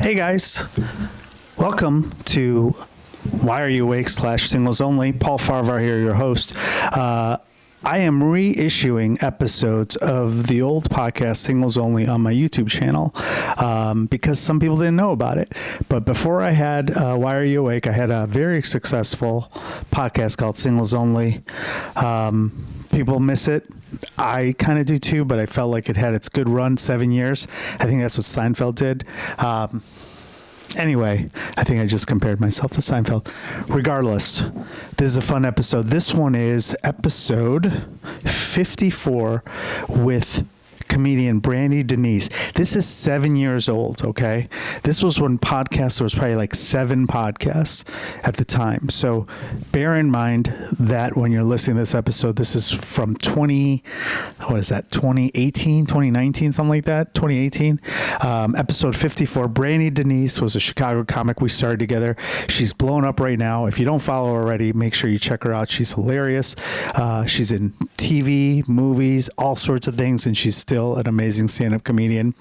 Hey guys, welcome to Why Are You Awake /Singles Only. Paul Farahvar here, your host. I am reissuing episodes of the old podcast Singles Only on my YouTube channel because some people didn't know about it. But before I had Why Are You Awake, I had a very successful podcast called Singles Only. People miss it. I kind of do too, but I felt like it had its good run, 7 years. I think that's what Seinfeld did. Anyway, I think I just compared myself to Seinfeld. Regardless, this is a fun episode. This one is episode 54 with comedian Brandi Denise. This is 7 years old, okay? This was when podcasts, there was probably like 7 podcasts at the time. So bear in mind that when you're listening to this episode, this is from 2018, 2019, something like that, 2018. Episode 54, Brandi Denise was a Chicago comic we started together. She's blown up right now. If you don't follow her already, make sure you check her out. She's hilarious. She's in TV, movies, all sorts of things, and she's still an amazing stand-up comedian.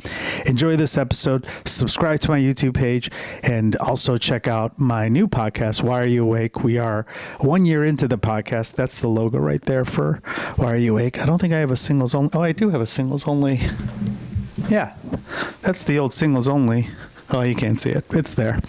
Enjoy this episode. Subscribe to my YouTube page and also check out my new podcast, Why Are You Awake? We are 1 year into the podcast. That's the logo right there for Why Are You Awake? I don't think I have a singles only. Oh, I do have a singles only. Yeah, that's the old singles only. Oh, you can't see it. It's there.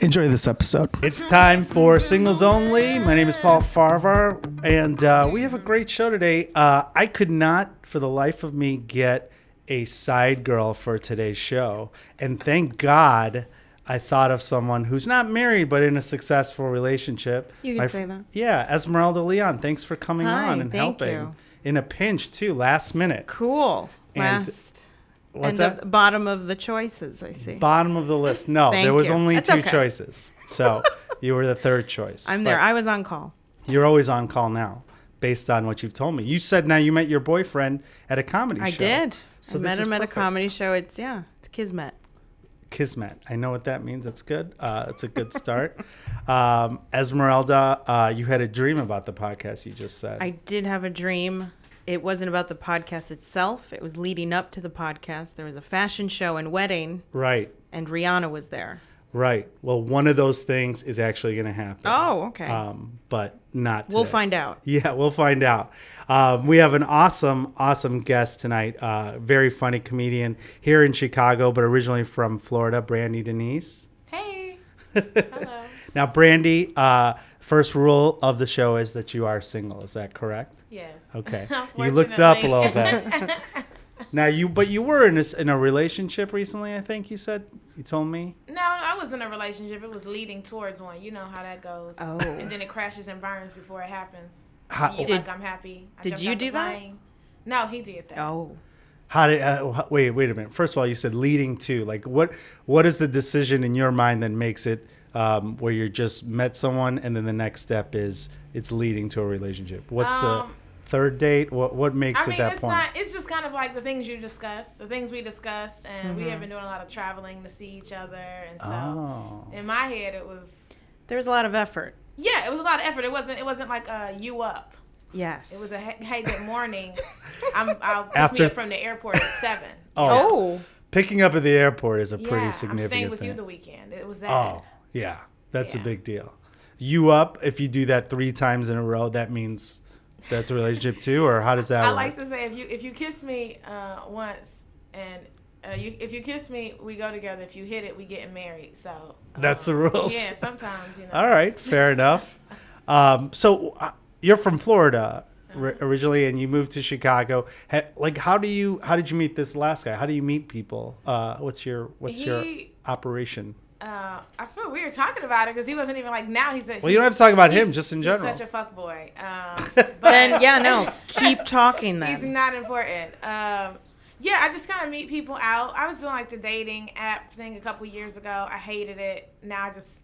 Enjoy this episode. It's time for Singles Only. My name is Paul Farahvar, and we have a great show today. I could not, for the life of me, get a side girl for today's show. And thank God I thought of someone who's not married, but in a successful relationship. You can say that. Yeah, Esmeralda Leon. Thanks for coming on and helping. You. In a pinch, too, last minute. Cool. What's that? Bottom of the choices, I see. Bottom of the list. No, there was only two choices. So you were the third choice. I'm there. I was on call. You're always on call now, based on what you've told me. You said now you met your boyfriend at a comedy show. I did. So I met him at a comedy show. It's Kismet. Kismet. I know what that means. That's good. It's a good start. Esmeralda, you had a dream about the podcast you just said. I did have a dream. It wasn't about the podcast itself. It was leading up to the podcast. There was a fashion show and wedding. Right. And Rihanna was there. Right. Well, one of those things is actually going to happen. Oh, okay. But not today. We'll find out. Yeah, we'll find out. We have an awesome guest tonight. Very funny comedian here in Chicago, but originally from Florida, Brandi Denise. Hey. Hello. Now, Brandi, first rule of the show is that you are single. Is that correct? Yes. Okay. You looked up a little bit. Now, you were in a relationship recently, I think you said. You told me. No, I was in a relationship. It was leading towards one. You know how that goes. Oh. And then it crashes and burns before it happens. I'm happy. Did you do that? No, he did that. Oh. How did? Wait a minute. First of all, you said leading to. Like, what is the decision in your mind that makes it where you just met someone and then the next step is it's leading to a relationship? What's the third date? What makes it that point? It's just kind of like the things you discussed, the things we discussed, and we have been doing a lot of traveling to see each other, and so in my head there was a lot of effort. Yeah, it was a lot of effort. It wasn't like you up. Yes. It was a hey good morning. I'll pick me up from the airport at 7. Oh. Picking up at the airport is a pretty significant thing. I'm staying with you the weekend. It was that. Oh, yeah. That's a big deal. You up, if you do that 3 times in a row, that means that's a relationship too, or how does that work? I like to say if you kiss me once and if you kiss me, we go together. If you hit it, we getting married. So that's the rules. Yeah, sometimes All right, fair enough. So you're from Florida originally, and you moved to Chicago. How did you meet this last guy? How do you meet people? What's your operation? I feel weird talking about it because he wasn't even like now. He said, well, you don't have to talk about him, just in general. He's such a fuckboy. Then keep talking. Then he's not important. I just kind of meet people out. I was doing like the dating app thing a couple years ago. I hated it. Now I just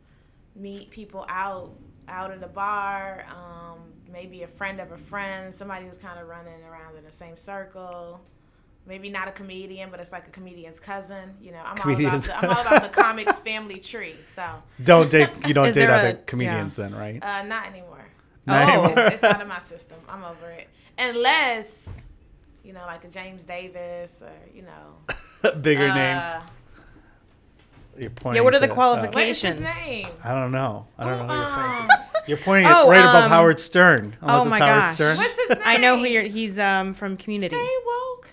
meet people out at a bar. Maybe a friend of a friend, somebody who's kind of running around in the same circle. Maybe not a comedian, but it's like a comedian's cousin. You know, I'm all about the comics family tree. So you don't date other comedians then, right? Not anymore. Anymore. It's out of my system. I'm over it. Unless, like a James Davis or, bigger name. You're pointing. Yeah, what are the to, qualifications? What is his name? I don't know. I don't know who you're pointing to. You're pointing right above Howard Stern. Oh my Howard gosh. Stern. What's his name? I know who he's from Community. Stay woke.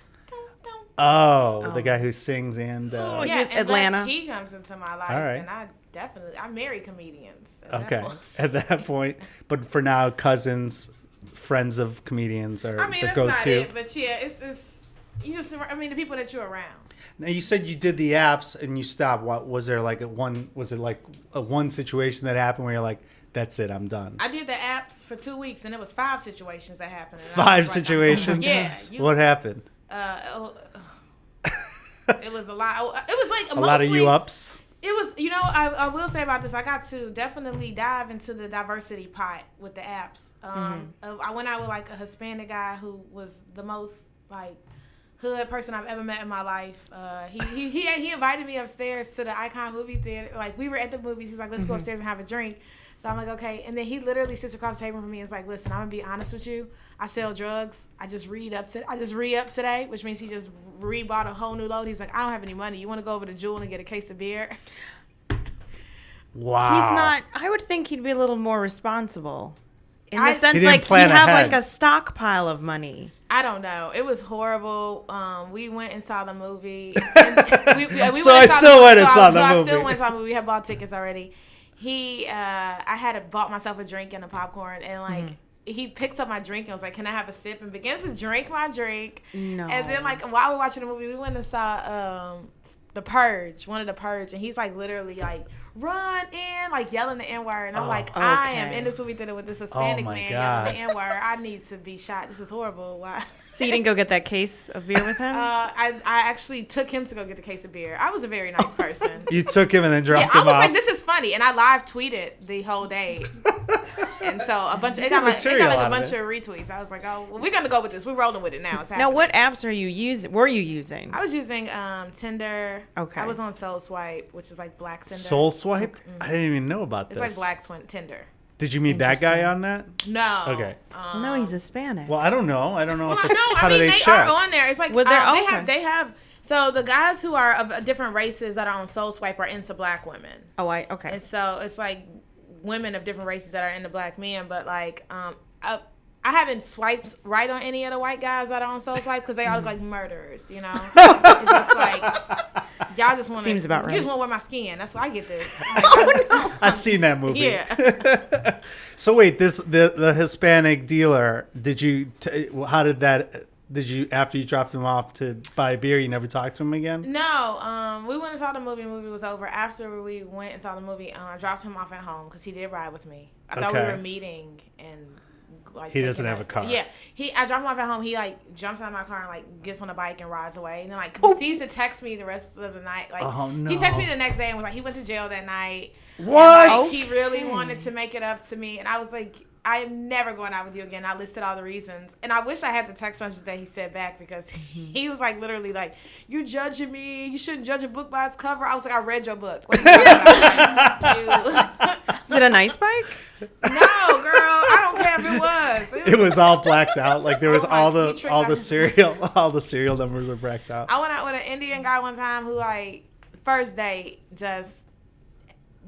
Don't. Oh, the guy who sings and. Oh, Yeah, he's Atlanta. unless he comes into my life, All right. then I marry comedians. Okay, at that point. But for now, cousins, friends of comedians are the that's go-to. not it, but yeah, it's you just. I mean, the people that you're around. Now you said you did the apps and you stopped. What was there like Was it like a one situation that happened where you're like, "That's it, I'm done." I did the apps for 2 weeks, and it was 5 situations that happened. And I 5 was like, situations. Yeah. What happened? It was a lot. It was like A lot of you ups. It was, I will say about this, I got to definitely dive into the diversity pot with the apps. I went out with like a Hispanic guy who was the most like hood person I've ever met in my life. He invited me upstairs to the Icon movie theater. Like we were at the movies. He's like, let's go upstairs and have a drink. So I'm like, okay. And then he literally sits across the table from me and is like, listen, I'm gonna be honest with you. I sell drugs. I just re-up today, which means he just re-bought a whole new load. He's like, I don't have any money. You want to go over to Jewel and get a case of beer? Wow. He's not. I would think he'd be a little more responsible. In the sense, didn't like, he'd plan have ahead. like a stockpile of money. I don't know. It was horrible. We went and saw the movie. And So I still went and saw the movie. I still went and saw the movie. We had bought tickets already. I had bought myself a drink and a popcorn, and like he picked up my drink and was like, "Can I have a sip?" and begins to drink my drink. No. And then like while we were watching the movie, we went and saw The Purge, one of The Purge, and he's like literally like, run in, like yelling the N-word. And I'm like, okay. I am in this movie theater with this Hispanic man God. yelling the N-word. I need to be shot. This is horrible. Why? So you didn't go get that case of beer with him? I actually took him to go get the case of beer. I was a very nice person. You took him and then dropped I him was off. like, this is funny. And I live tweeted the whole day. And so it got like a bunch of retweets. I was like, oh, well, we're going to go with this. We're rolling with it now. It's happening. Now, what apps were you using? I was using Tinder. Okay. I was on Soul Swipe, which is like Black Tinder. Soul Swipe? I didn't even know about It's this. like Black Tinder. Did you meet that guy on that? No. Okay. No, he's Hispanic. Well, I don't know. I don't know if I it's know. how do they they check. are on there. It's like Well, they have. So the guys who are of different races that are on Soul Swipe are into Black women. Okay. And so it's like women of different races that are into Black men, but like I haven't swiped right on any of the white guys that are on Soul Swipe because they all look like murderers, you know? It's just like, y'all just want to... Seems about right. You just want to wear my skin. That's why I get this. I've seen that movie. Yeah. So wait, the Hispanic dealer, how did that... Did you, after you dropped him off to buy a beer, you never talked to him again? No, we went and saw the movie. The movie was over. After we went and saw the movie, I dropped him off at home because he did ride with me. I thought we were meeting and like. He doesn't have a car. Yeah, I dropped him off at home. He like jumps out of my car and like gets on a bike and rides away. And then like proceeds to text me the rest of the night. Like he texted me the next day and was like he went to jail that night. What? And, like, he really wanted to make it up to me, and I was like, I am never going out with you again. I listed all the reasons. And I wish I had the text message that he said back because he was like literally like, you're judging me. You shouldn't judge a book by its cover. I was like, I read your book. What are you talking about? Is it a nice bike? No, girl. I don't care if it was. It was all blacked out. Like there was all the serial numbers were blacked out. I went out with an Indian guy one time who like first date just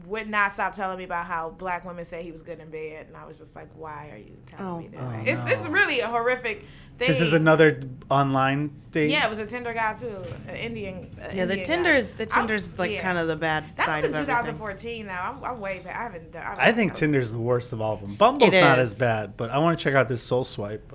would not stop telling me about how Black women say he was good in bed, and I was just like, why are you telling me this? It's really a horrific thing. This is another online date? Yeah, it was a Tinder guy too, an Indian. The Tinder's kind of the bad side of everything. That was in 2014 now. I'm way back. I think Tinder's the worst of all of them. Bumble's not as bad, but I want to check out this Soul Swipe.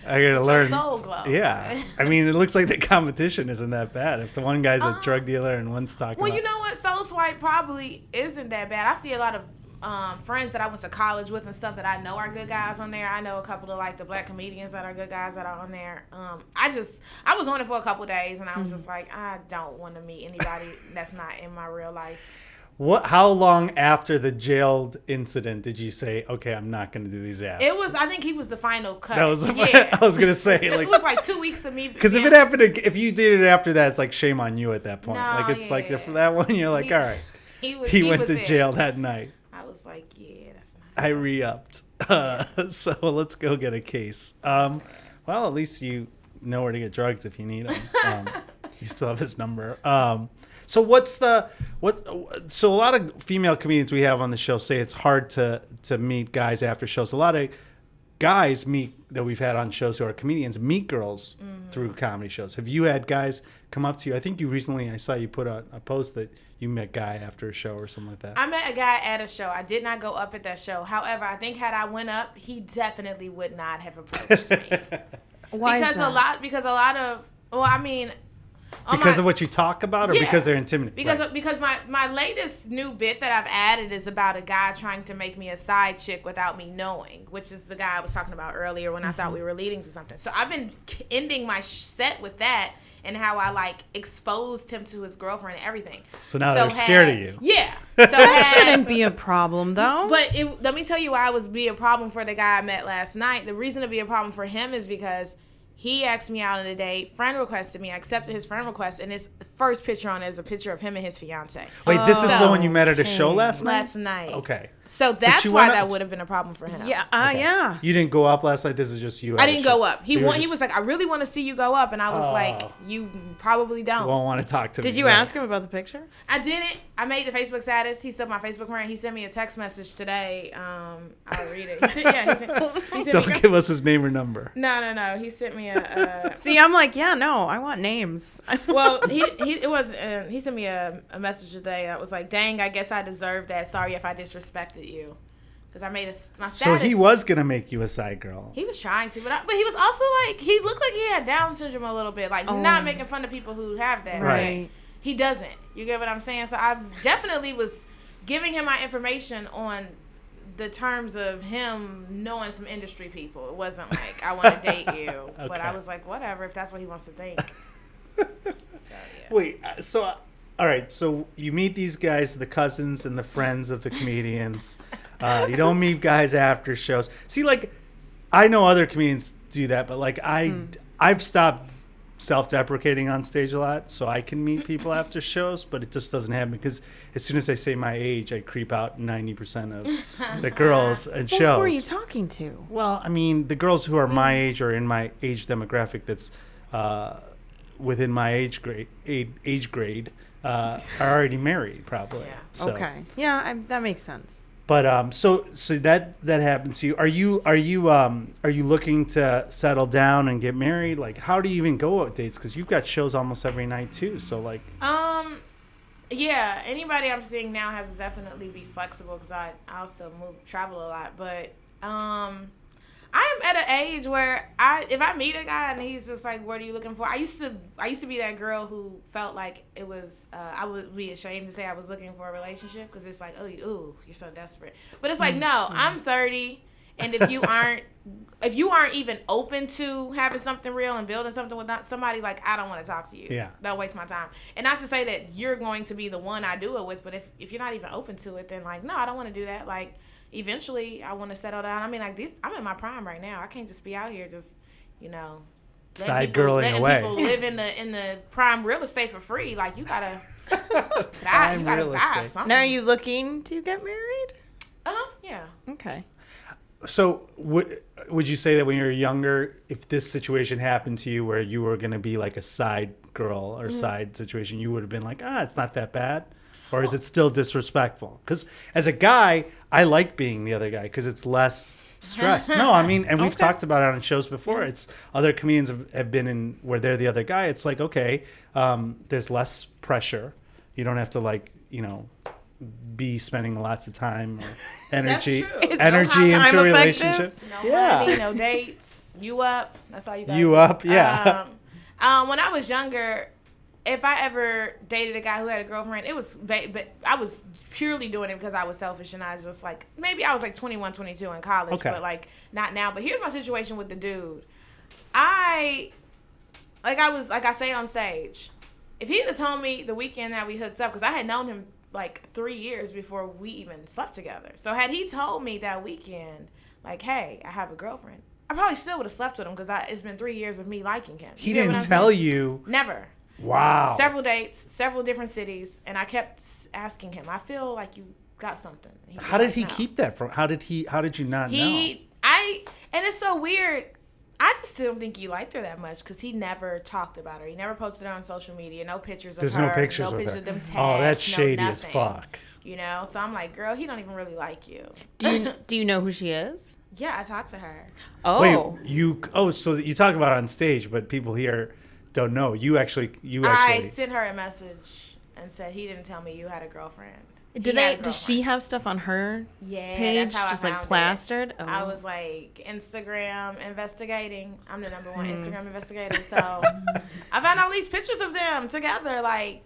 I gotta learn. Soul glow. Yeah, I mean, it looks like the competition isn't that bad. If the one guy's a drug dealer and one's talking. Well, you know what? Soul Swipe probably isn't that bad. I see a lot of friends that I went to college with and stuff that I know are good guys on there. I know a couple of like the Black comedians that are good guys that are on there. I was on it for a couple of days and I was just like, I don't want to meet anybody that's not in my real life. How long after the jailed incident did you say, okay, I'm not going to do these apps? I think he was the final cut. That was I was going to say. It was like 2 weeks of me. Because if you did it after that, it's like shame on you at that point. For that one, you're like, all right. He went to jail that night. I was like, yeah, that's not. I re-upped. So let's go get a case. Well, at least you know where to get drugs if you need them. You still have his number. So so a lot of female comedians we have on the show say it's hard to meet guys after shows. A lot of guys that we've had on shows who are comedians meet girls through comedy shows. Have you had guys come up to you? I think I saw you put a post that you met a guy after a show or something like that. I met a guy at a show. I did not go up at that show. However, I think had I went up, he definitely would not have approached me. Why is that? Because a lot of, well, I mean, because of what you talk about, or because they're intimidated? Because my latest new bit that I've added is about a guy trying to make me a side chick without me knowing, which is the guy I was talking about earlier when I thought we were leading to something. So I've been ending my set with that and how I like exposed him to his girlfriend and everything. So now they're scared of you. Yeah. So that shouldn't be a problem though. But let me tell you why it was be a problem for the guy I met last night. The reason to be a problem for him is because he asked me out on a date, friend requested me, I accepted his friend request, and his first picture on it is a picture of him and his fiance. Wait, this is the one you met at a show last night? Last night. Okay. So that's why that would have been a problem for him. Yeah, Okay. yeah. You didn't go up last night? This is just you? I didn't go up. He was like, I really want to see you go up. And I was like, you probably don't. You won't want to talk to me. Did you ask him about the picture? I didn't. I made the Facebook status. He said my Facebook friend. He sent me a text message today. I'll read it. He sent Don't give us his name or number. No. He sent me a... See, I'm like, yeah, no, I want names. Well, he sent me a message today that was like, dang, I guess I deserved that. Sorry if I disrespected you. Because I made my status. So he was going to make you a side girl. He was trying to, but he was also like, he looked like he had Down syndrome a little bit. Like, he's not making fun of people who have that. Right. He doesn't. You get what I'm saying? So I definitely was giving him my information on the terms of him knowing some industry people. It wasn't like, I want to date you. Okay. But I was like, whatever, if that's what he wants to think. So, yeah. Wait, so, all right. So you meet these guys, the cousins and the friends of the comedians. You don't meet guys after shows. See, like, I know other comedians do that, but like I've stopped self-deprecating on stage a lot, so I can meet people after shows, but it just doesn't happen because as soon as I say my age, I creep out 90% of the girls and shows. Who are you talking to? Well, I mean, the girls who are my age or in my age demographic that's within my age grade are already married, probably. Yeah. So. Okay. Yeah, that makes sense. But so that happened to you. Are you looking to settle down and get married? Like, how do you even go on dates? Because you've got shows almost every night too. So like, yeah. Anybody I'm seeing now has to definitely be flexible because I also travel a lot. But I am at an age where if I meet a guy and he's just like, what are you looking for? I used to be that girl who felt like it was, I would be ashamed to say I was looking for a relationship because it's like, oh, you're so desperate. But it's like, no, I'm 30. And if you aren't even open to having something real and building something with somebody, like, I don't want to talk to you. Yeah. Don't waste my time. And not to say that you're going to be the one I do it with, but if you're not even open to it, then like, no, I don't want to do that. Like, eventually I want to settle down. I mean, like, I'm in my prime right now. I can't just be out here just, side girling away. People live in the prime real estate for free. Like, you gotta buy something. Now, are you looking to get married? Yeah. Okay. So would you say that when you were younger, if this situation happened to you where you were going to be like a side girl or side situation, you would have been like, it's not that bad? Or is it still disrespectful? Because as a guy, I like being the other guy because it's less stress. No, I mean, and we've talked about it on shows before. It's other comedians have been in where they're the other guy. It's like, okay, there's less pressure. You don't have to be spending lots of time or energy into a relationship. No money, no dates. You up. That's all you got. You up, yeah. When I was younger, if I ever dated a guy who had a girlfriend, it was, but I was purely doing it because I was selfish and I was just like, maybe I was like 21, 22 in college, but like not now. But here's my situation with the dude. I say on stage, if he had told me the weekend that we hooked up, because I had known him like 3 years before we even slept together. So had he told me that weekend, like, hey, I have a girlfriend, I probably still would have slept with him because it's been 3 years of me liking him. He didn't tell you? Never. Wow. Several dates, several different cities, and I kept asking him, I feel like you got something. How did he keep that from? How did you not know? And it's so weird. I just don't think he liked her that much because he never talked about her. He never posted her on social media. No pictures of her. There's no pictures no of pictures her. of them tagged. Oh, that's shady no as nothing. fuck. You know, so I'm like, girl, he don't even really like you. Do you know who she is? Yeah, I talked to her. Oh. Wait, so you talk about it on stage, but people here don't know. I sent her a message and said he didn't tell me you had a girlfriend. Does she have stuff on her page that's how just I like found plastered? Oh. I was like Instagram investigating. I'm the number one Instagram investigator. So I found all these pictures of them together, like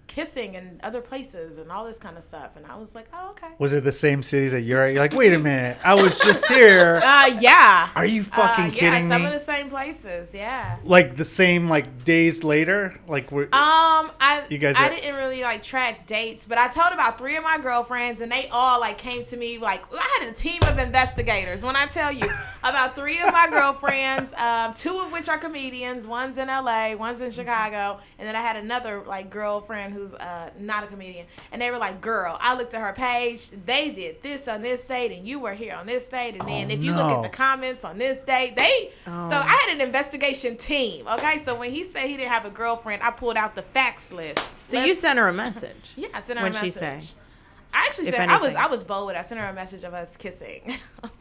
kissing in other places and all this kind of stuff. And I was like, oh, okay. Was it the same cities that you're at? You're like, wait a minute, I was just here. Yeah. Are you fucking kidding me? Some of the same places, yeah. Like the same days later? Like we're I didn't really like track dates, but I told about 3 of my girlfriends and they all like came to me like I had a team of investigators. When I tell you about 3 of my girlfriends, 2 of which are comedians, one's in LA, one's in Chicago, and then I had another like girlfriend who's not a comedian, and they were like, girl, I looked at her page, they did this on this date and you were here on this date, and then if you look at the comments on this date, so I had an investigation team. Okay, so when he said he didn't have a girlfriend, I pulled out the facts list. So you sent her a message? Yeah, I sent her a message. What'd she say? I actually said I was bold with it. I sent her a message of us kissing. Okay.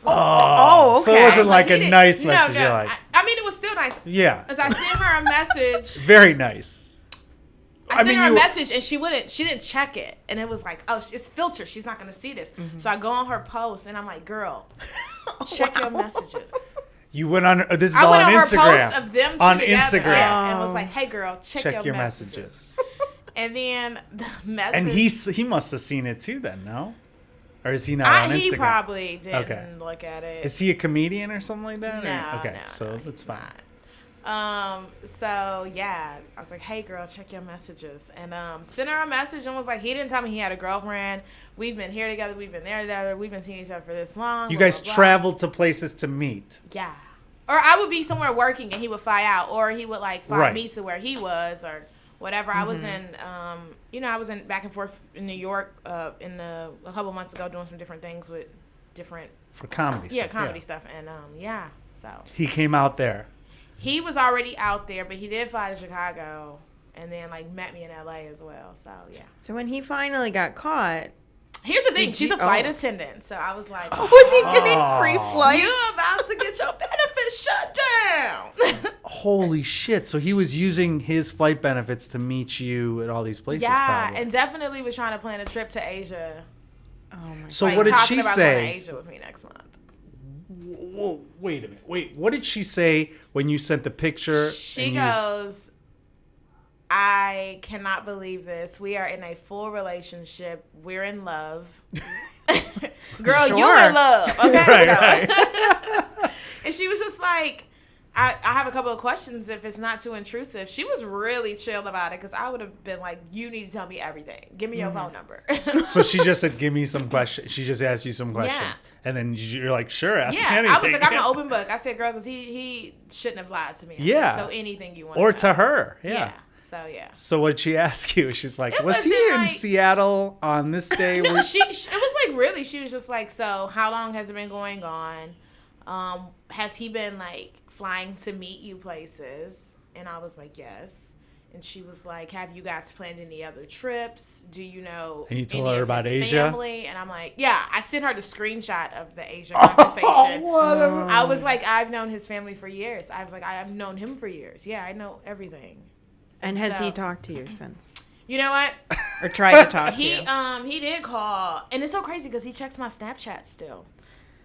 So it wasn't like a nice message. No. I mean, it was still nice. Yeah. Because I sent her a message. Very nice. I sent her a message and she didn't check it. And it was like, oh, it's filtered. She's not going to see this. Mm-hmm. So I go on her post and I'm like, girl, check your messages. You went on, this is all on Instagram. I went on her post of them on together, Instagram. Yeah, and was like, hey, girl, check your messages. And then the message. And he must have seen it too then, no? Or is he not on Instagram? He probably didn't look at it. Is he a comedian or something like that? No. Okay, so that's fine. So yeah, I was like, hey girl, check your messages. And sent her a message and was like, he didn't tell me he had a girlfriend. We've been here together, we've been there together, we've been seeing each other for this long. You guys traveled to places to meet. Yeah. Or I would be somewhere working and he would fly out, or he would like fly me to where he was or whatever. Mm-hmm. I was in I was in back and forth in New York a couple months ago doing some different things with different for comedy stuff. Yeah, comedy stuff. And so he came out there. He was already out there, but he did fly to Chicago and then like met me in LA as well. So yeah. So when he finally got caught, here's the thing: she's a flight attendant. So I was like, was he getting free flights? You're about to get your benefits shut down. Holy shit! So he was using his flight benefits to meet you at all these places. Yeah, probably. and definitely was trying to plan a trip to Asia. Oh my! So like, what did she about say? Going to Asia with me next month. Whoa, wait a minute. Wait, what did she say when you sent the picture? She goes, I cannot believe this. We are in a full relationship. We're in love. Girl, sure. You in love. Okay. Right. And she was just like, I have a couple of questions if it's not too intrusive. She was really chill about it because I would have been like, you need to tell me everything. Give me your phone number. So she just said, give me some questions. She just asked you some questions. Yeah. And then you're like, sure, ask me anything. I was like, I'm an open book. I said, girl, because he shouldn't have lied to me. Yeah. So anything you want or to know. to her. Yeah. So, yeah. So what did she ask you? She's like, was he in like, Seattle on this day? No, it was like really, she was just like, so how long has it been going on? Has he been like flying to meet you places? And I was like, yes. And she was like, have you guys planned any other trips? Do you know and you told any her of about his Asia? Family? And I'm like, yeah. I sent her the screenshot of the Asia conversation. I was like, I've known his family for years. I was like, I've known him for years. Yeah, I know everything. And has he talked to you since? You know what? Or tried to talk to you? He did call. And it's so crazy because he checks my Snapchat still.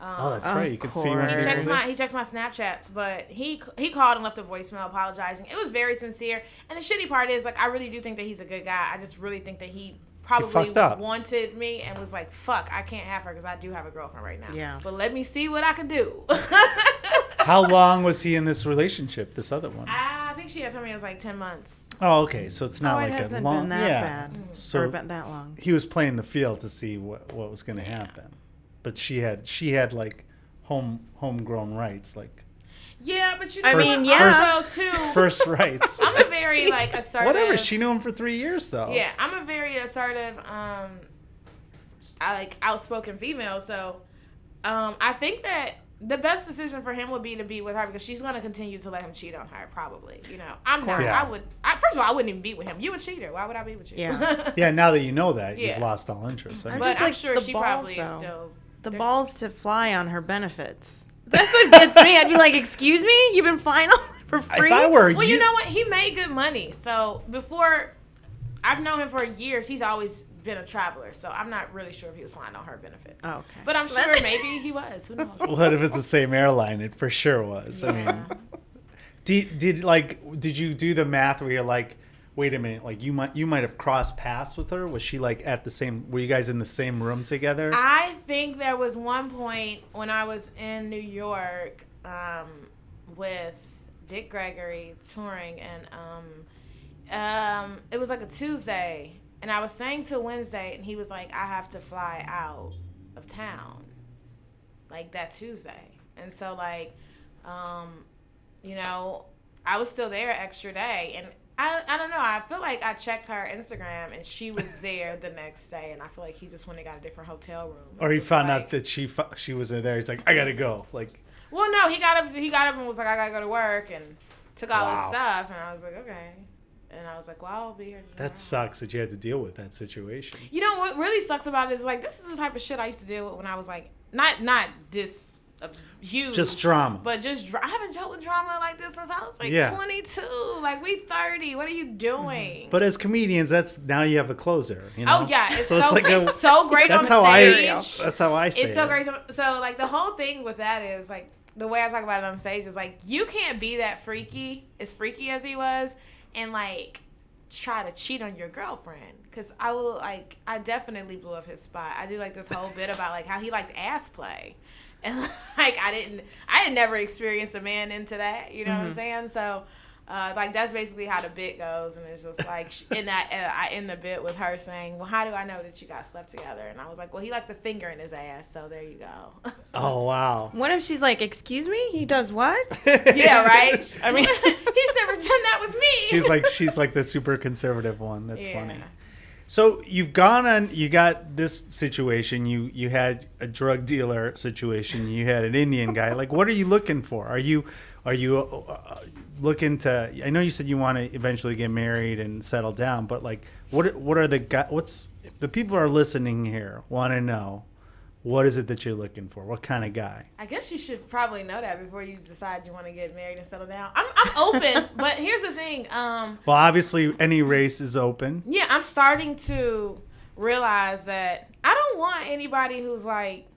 Oh, that's right. You can see where he checks my Snapchats, but he called and left a voicemail apologizing. It was very sincere. And the shitty part is, like, I really do think that he's a good guy. I just really think that he probably wanted me and was like, fuck, I can't have her because I do have a girlfriend right now. Yeah. But let me see what I can do. How long was he in this relationship, this other one? I think she had told me it was like 10 months. Oh, okay. So it's not like it hasn't a long... been that bad. So or been that long. He was playing the field to see what was going to happen. But she had like homegrown rights, like yeah, but you know, too. First rights. I'm a very like assertive. Whatever. She knew him for 3 years though. Yeah, I'm a very assertive, I like outspoken female. So, I think that the best decision for him would be to be with her because she's going to continue to let him cheat on her, probably. You know, I'm not. Yeah. First of all, I wouldn't even be with him. You a cheater. Why would I be with you? Yeah. Yeah, now that you know that, you've Yeah. lost all interest. I mean, But just I'm like sure the she balls, probably is though. still. The there's- balls to fly on her benefits. That's what gets me. I'd be like, excuse me? You've been flying on for free? if I were Well, you know what? He made good money. So before, I've known him for years. He's always been a traveler. So I'm not really sure if he was flying on her benefits. Oh, okay. But I'm sure maybe he was. Who knows? what if it's the same airline? It for sure was. I mean, did you do the math where you're like, wait a minute, like you might have crossed paths with her? Was she like at the same? Were you guys in the same room together? I think there was one point when I was in New York with Dick Gregory touring, and it was like a Tuesday, and I was staying till Wednesday, and he was like, I have to fly out of town, like that Tuesday. And so like, you know, I was still there extra day, and I don't know. I feel like I checked her Instagram and she was there the next day, and I feel like he just went and got a different hotel room. Or he It was found like- out that she was there. He's like, I gotta go. Like, Well, no, he got up and was like, I gotta go to work, and took all his Wow. stuff, and I was like, okay. And I was like, well, I'll be here tomorrow. that sucks that you had to deal with that situation. You know what really sucks about it is like this is the type of shit I used to deal with when I was like not this huge, Just drama. but just I haven't dealt with drama like this since I was like Yeah. 22. Like we 30. What are you doing? But as comedians, that's now you have a closer. You know? Oh yeah, it's So so, it's like it's so great that's on how stage. that's how I say It's so it. great. So like the whole thing with that is like the way I talk about it on stage is like you can't be that freaky as he was, and like try to cheat on your girlfriend, because I definitely blew up his spot. I do like this whole bit about like how he liked ass play, and like I had never experienced a man into that, you know what I'm saying? So like that's basically how the bit goes, and it's just like in that I end the bit with her saying, well, how do I know that you guys slept together? And I was like, well, he likes a finger in his ass, so there you go. Oh wow. What if she's like, excuse me? He does what? Yeah, right. I mean, he's never done that with me. She's like the super conservative one. That's Yeah. funny. So you got this situation. You had a drug dealer situation. You had an Indian guy. Like, what are you looking for? Are you looking to? I know you said you want to eventually get married and settle down, but like, what's the people who are listening here want to know? What is it that you're looking for? What kind of guy? I guess you should probably know that before you decide you want to get married and settle down. I'm open, but here's the thing. Well, obviously, any race is open. Yeah, I'm starting to realize that I don't want anybody who's like,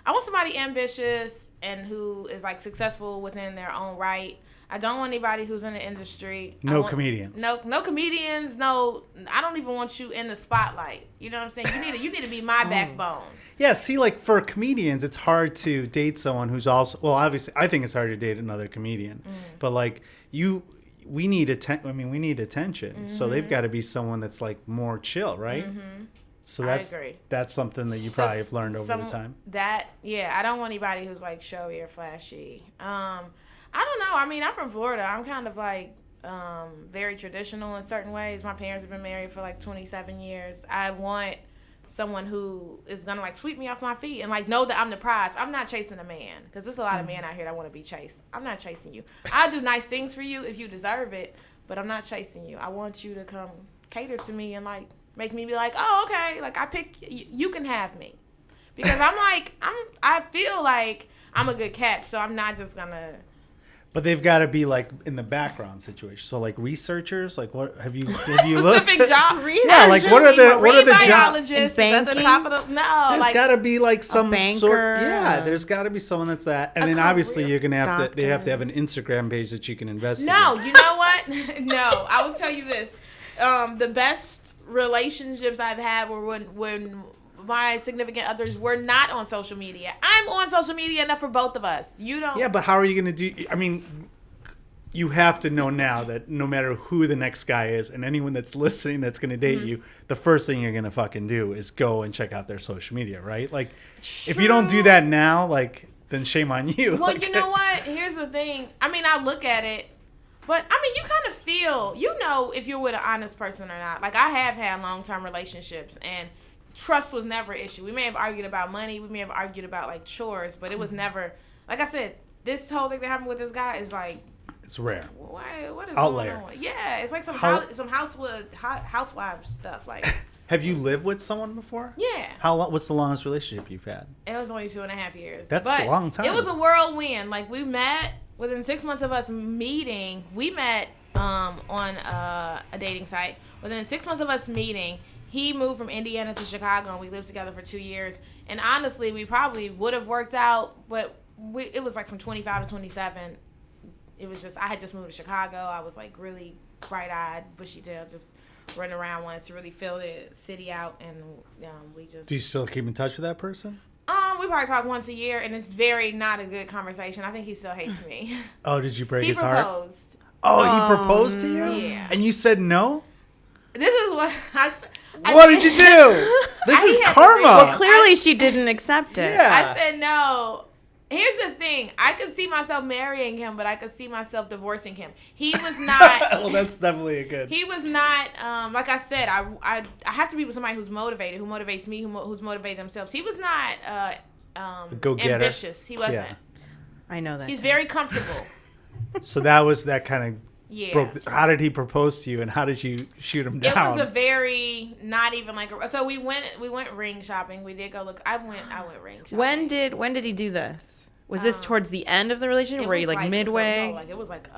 I want somebody ambitious and who is like successful within their own right. I don't want anybody who's in the industry. No comedians. No comedians. No, I don't even want you in the spotlight. You know what I'm saying? You need to be my backbone. Yeah, see, like for comedians, it's hard to date someone who's also, well, obviously, I think it's hard to date another comedian, but like we need attention. So they've got to be someone that's like more chill, right? So I that's agree. that's something that you probably have learned over the time. I don't want anybody who's like showy or flashy. I don't know. I mean, I'm from Florida. I'm kind of like very traditional in certain ways. My parents have been married for like 27 years. I want someone who is gonna like sweep me off my feet and like know that I'm the prize. I'm not chasing a man, because there's a lot of men out here that want to be chased. I'm not chasing you. I do nice things for you if you deserve it, but I'm not chasing you. I want you to come cater to me and like make me be like, oh, okay, like I pick you can have me, because I feel like I'm a good catch, so I'm not just gonna. But they've got to be like in the background situation. So like researchers, like what have you looked? Specific job. Yeah, like what are the jobs? Biologists is at the Banking? top of the There's like got to be like some sort. banker. Yeah, there's got to be someone that's that. And A then obviously career you're gonna have to. They have to doctor. have an Instagram page that you can invest in. No, you know what? No, I will tell you this. The best relationships I've had were when my significant others were not on social media. I'm on social media enough for both of us. You don't. Yeah, but how are you going to do? I mean, you have to know now that no matter who the next guy is, and anyone that's listening that's going to date you, the first thing you're going to fucking do is go and check out their social media, right? Like, if you don't do that now, like, then shame on you. Well, Like, you know what? Here's the thing. I mean, I look at it, but I mean, you kind of feel, you know, if you're with an honest person or not. Like, I have had long-term relationships, and trust was never an issue. We may have argued about money. We may have argued about, like, chores, but it was never like I said, this whole thing that happened with this guy is like, It's rare. what is Outlier. going on? Yeah, it's like some housewives stuff. Like, Have you lived with someone before? yeah, How long? What's the longest relationship you've had? it was only 2.5 years. That's but a long time. It was a whirlwind. Like, we met within 6 months of us meeting. We met on a dating site. Within 6 months of us meeting, he moved from Indiana to Chicago, and we lived together for 2 years. And honestly, we probably would have worked out, but it was like from 25 to 27. It was just, I had just moved to Chicago. I was like really bright-eyed, bushy-tailed, just running around, wanted to really fill the city out, and we just... Do you still keep in touch with that person? We probably talk once a year, and it's very not a good conversation. I think he still hates me. Oh, did you break He his heart? proposed. Oh, he proposed to you? Yeah. And you said no? This is what I What did you do? This is had to karma. Well, clearly she didn't accept it. Yeah. I said no. Here's the thing. I could see myself marrying him, but I could see myself divorcing him. He was not... Well, that's definitely a good... He was not, like I said, I have to be with somebody who's motivated, who motivates me, who's motivated themselves. He was not go-getter. ambitious. He wasn't. Yeah. I know that. He's very comfortable. So that was that kind of... Yeah. How did he propose to you, and how did you shoot him down? It was a very not even like so we went ring shopping. We did go look. I went ring shopping. When did he do this? Was this towards the end of the relationship? It Were you was like midway? No, like it was like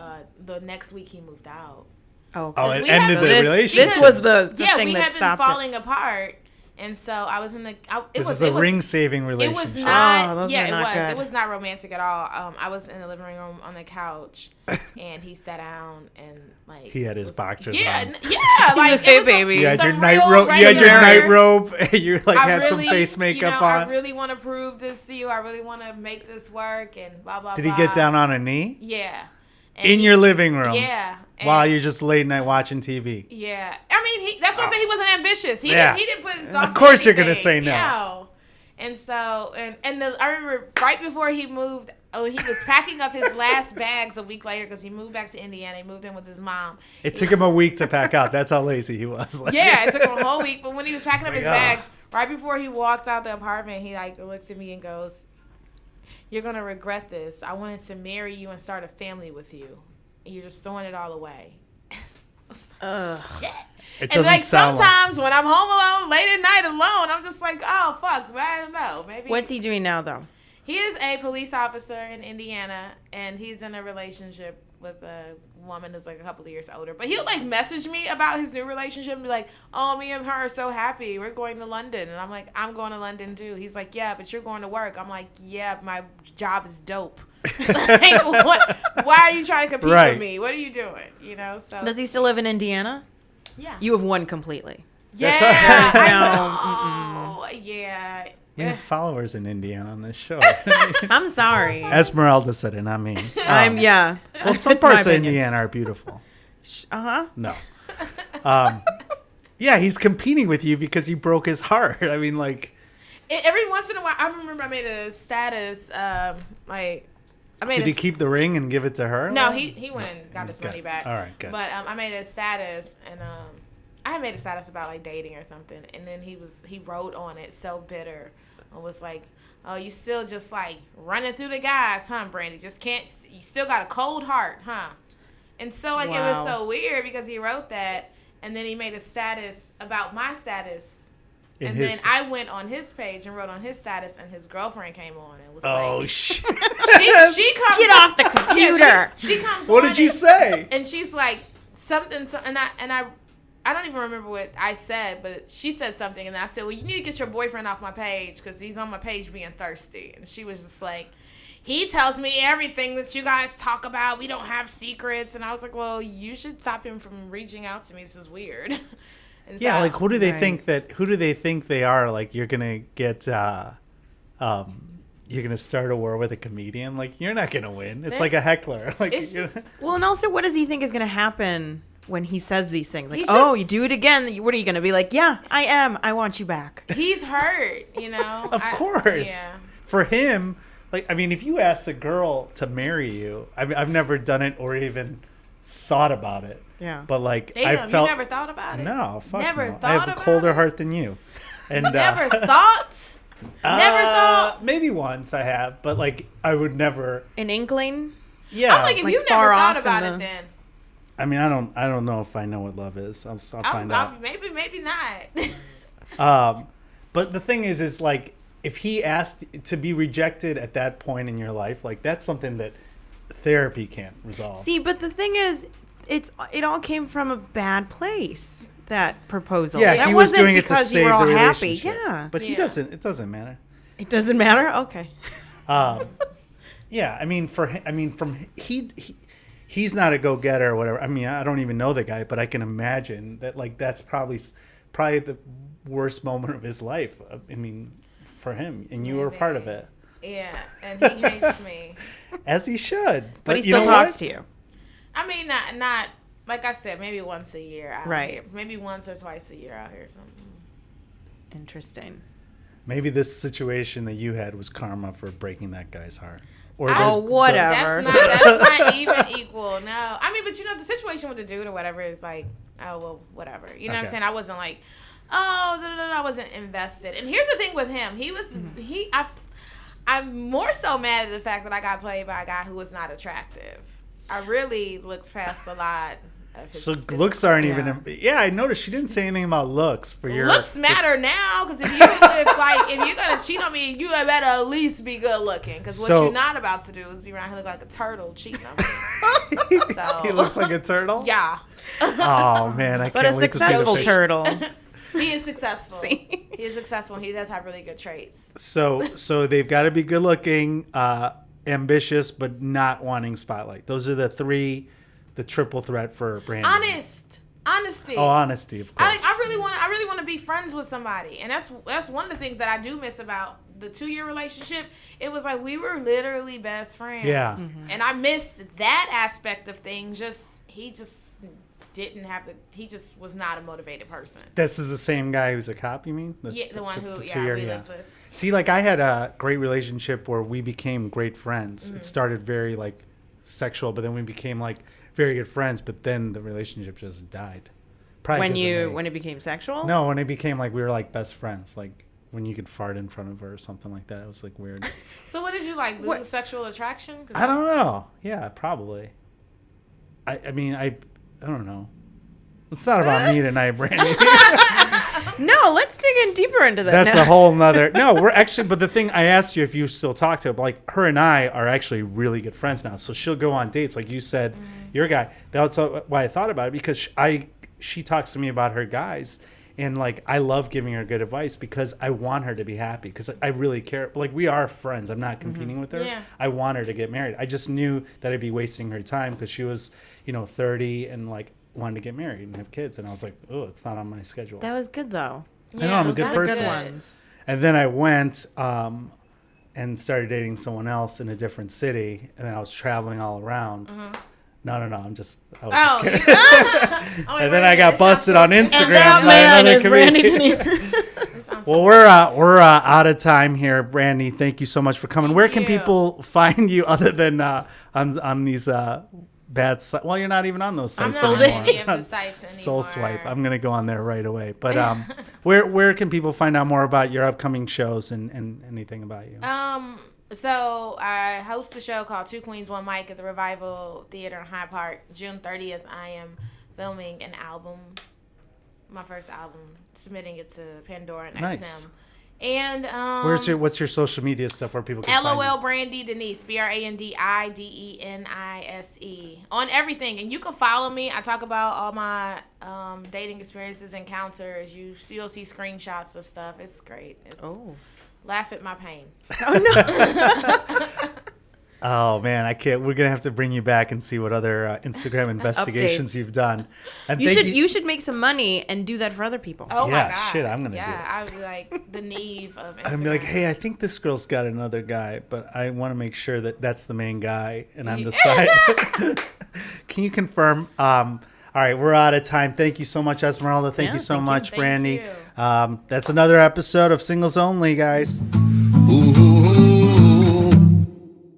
the next week he moved out. Oh, Oh, it we ended had- the this, relationship. this was the Yeah, thing we that had been stopped falling apart, and so I was in the. This is a ring-saving It relationship. was not. those yeah, are it not was. good. It was not romantic at all. I was in the living room on the couch, and he sat down and like He had his boxers yeah, on. Yeah, like Hey, it was some- baby. You had your some night real robe. You had your regular- night robe. You like I had some really, face makeup I on. really want to prove this to you. I really want to make this work and blah blah. Did he blah. get down on a knee Yeah. And in he- your living room? Yeah. and- While you're just late night watching TV. Yeah. I mean, that's why I said he wasn't ambitious. He Yeah. didn't put. Of thought course to you're gonna anything. say no. No. And so I remember right before he moved. Oh, he was packing up his last bags a week later because he moved back to Indiana. He moved in with his mom. It took him a week to pack out. That's how lazy he was. Like, Yeah, it took him a whole week. But when he was packing up like, his bags, right before he walked out the apartment, he like looked at me and goes, "You're gonna regret this. I wanted to marry you and start a family with you, and you're just throwing it all away." Ugh. It And doesn't like sound sometimes when I'm home alone, late at night alone, I'm just like, oh fuck, I don't know. Maybe What's he doing now, though? he is a police officer in Indiana, and he's in a relationship with a woman who's like a couple of years older. But he'll like message me about his new relationship and be like, "Oh, me and her are so happy. We're going to London." And I'm like, "I'm going to London too." He's like, "Yeah, but you're going to work." I'm like, "Yeah, my job is dope." Like, what? Why are you trying to compete Right. with me? What are you doing? You know? So Does he still live in Indiana? yeah. You have won completely. Yeah, That's I No, know. Yeah. We have followers in Indiana on this show. I'm sorry. Esmeralda said it, not me. Yeah. Well, some It's my parts of opinion. Indiana are beautiful. Uh-huh. No. Yeah, he's competing with you because you broke his heart. I mean, like, Every once in a while, I remember I made a status, did he keep the ring and give it to her? No, he went and got his Good. money back. All right, good. But I made a status, and I had made a status about like dating or something, and then he wrote on it so bitter, and was like, "Oh, you still just like running through the guys, huh, Brandi? Just can't. You still got a cold heart, huh?" And so like it was Wow. so weird because he wrote that, and then he made a status about my status. And then I went on his page and wrote on his status, and his girlfriend came on and was Oh, like, shit. she comes Get off the computer. Yeah, she comes. What on did you and- say? And she's like something, and I don't even remember what I said, but she said something, and I said, "Well, you need to get your boyfriend off my page because he's on my page being thirsty." And she was just like, "He tells me everything that you guys talk about. We don't have secrets." And I was like, "Well, you should stop him from reaching out to me. This is weird." And Yeah, so- like, who do they Right. think who do they think they are? Like, you're going to get, you're going to start a war with a comedian? Like, you're not going to win. It's like a This- heckler. Like, it's you're- just- Well, and also, what does he think is going to happen when he says these things? Like, He's oh, just- you do it again. What are you going to be like? Yeah, I am. I want you back. he's hurt, you know. Of course. Yeah. For him, like, I mean, if you asked a girl to marry you, I've never done it or even thought about it. Yeah. But, like, Damn, I felt... you never thought about it? No, fuck Never no. thought I have a about colder it? heart than you. And Never thought? Never thought. Maybe once I have, but like I would never. An inkling? Yeah. I'm like, if Like you've never far thought off about in it, the- then I mean, I don't know if I know what love is. I'll find out. maybe not. But the thing is like if he asked to be rejected at that point in your life, like that's something that therapy can't resolve. See, but the thing is, it all came from a bad place. That proposal. Yeah, that he was wasn't doing it to because save you were all the happy. relationship. Yeah, But he Yeah. doesn't. It doesn't matter. it doesn't matter. Okay. Yeah, I mean, he's not a go-getter or whatever. I mean, I don't even know the guy, but I can imagine that like that's probably the worst moment of his life. I mean, for him, and you were a part of it, Yeah, and he hates me. as he should. But he you still know talks what? to you. I mean, not like I said, maybe once a year out Right. here. Maybe once or twice a year out here. Something. Interesting. Maybe this situation that you had was karma for breaking that guy's heart. Or Oh, whatever. That's not even equal. No, I mean, but you know, the situation with the dude or whatever is like, oh well, whatever. You know what I'm Okay. saying? I wasn't like, I wasn't invested. And here's the thing with him: I'm more so mad at the fact that I got played by a guy who was not attractive. I really looked past a lot. So looks aren't even. Yeah, I noticed she didn't say anything about looks for your. Looks matter now, because if you're gonna cheat on me, you better at least be good looking. Because what you're not about to do is be around here looking like a turtle cheating on me. So He looks like a turtle. yeah, Oh man, I But can't a wait to see the successful picture. turtle. he is successful. See? He is successful. He does have really good traits. So they've got to be good looking, ambitious, but not wanting spotlight. Those are the triple threat for Brandi. Honesty. Oh, honesty, of course. I really want to be friends with somebody, and that's one of the things that I do miss about the 2-year relationship. It was like we were literally best friends. Yeah. And I miss that aspect of things. He just was not a motivated person. This is the same guy who's a cop, you mean? The one who 2-year, we lived with. See, like I had a great relationship where we became great friends. Mm-hmm. It started very like sexual, but then we became like very good friends. But then the relationship just died. Probably When it became sexual? No, when it became like we were like best friends, like when you could fart in front of her or something like that. It was like weird. So what did you like? Lose sexual attraction? 'Cause I don't know. Yeah, probably. I mean, I don't know. It's not about me tonight, Brandi. No, let's dig in deeper into that. That's a whole nother. No, we're actually. But the thing I asked you if you still talk to her, but like her and I are actually really good friends now. So she'll go on dates, like you said, your guy. That's why I thought about it, because she talks to me about her guys, and like I love giving her good advice because I want her to be happy, because I really care. Like we are friends. I'm not competing with her. Yeah. I want her to get married. I just knew that I'd be wasting her time because she was, 30 and like wanted to get married and have kids, and I was like, oh, it's not on my schedule. That was good though. I know I'm a those good are person. ones. And then I went and started dating someone else in a different city, and then I was traveling all around. No, I was just kidding. And then I got busted on Instagram by another comedian. Well, we're out of time here, Brandi. Thank you so much for coming. Where can people find you other than on these bad sites? Well, you're not even on those I'm sites not on anymore. any of the sites anymore. Soul Swipe. I'm gonna go on there right away. But where can people find out more about your upcoming shows and anything about you? So I host a show called Two Queens, One Mic at the Revival Theater in Hyde Park. June 30th, I am filming an album, my first album, submitting it to Pandora and Nice. XM. And What's your social media stuff where people can find LOL you? Brandi Denise, BrandiDenise on everything, and you can follow me. I talk about all my dating experiences, encounters. You'll see screenshots of stuff. It's great. Laugh at my pain. Oh man, I can't. We're gonna have to bring you back and see what other Instagram investigations Updates. you've done. And You should make some money and do that for other people. Oh Yeah, my god! shit, I'm gonna do it. I would be like the Neve of Instagram. I'm be like, hey, I think this girl's got another guy, but I want to make sure that that's the main guy, and I'm the side. Can you confirm? All right, we're out of time. Thank you so much, Esmeralda. Thank you so much, Thank Brandi. you. That's another episode of Singles Only, guys.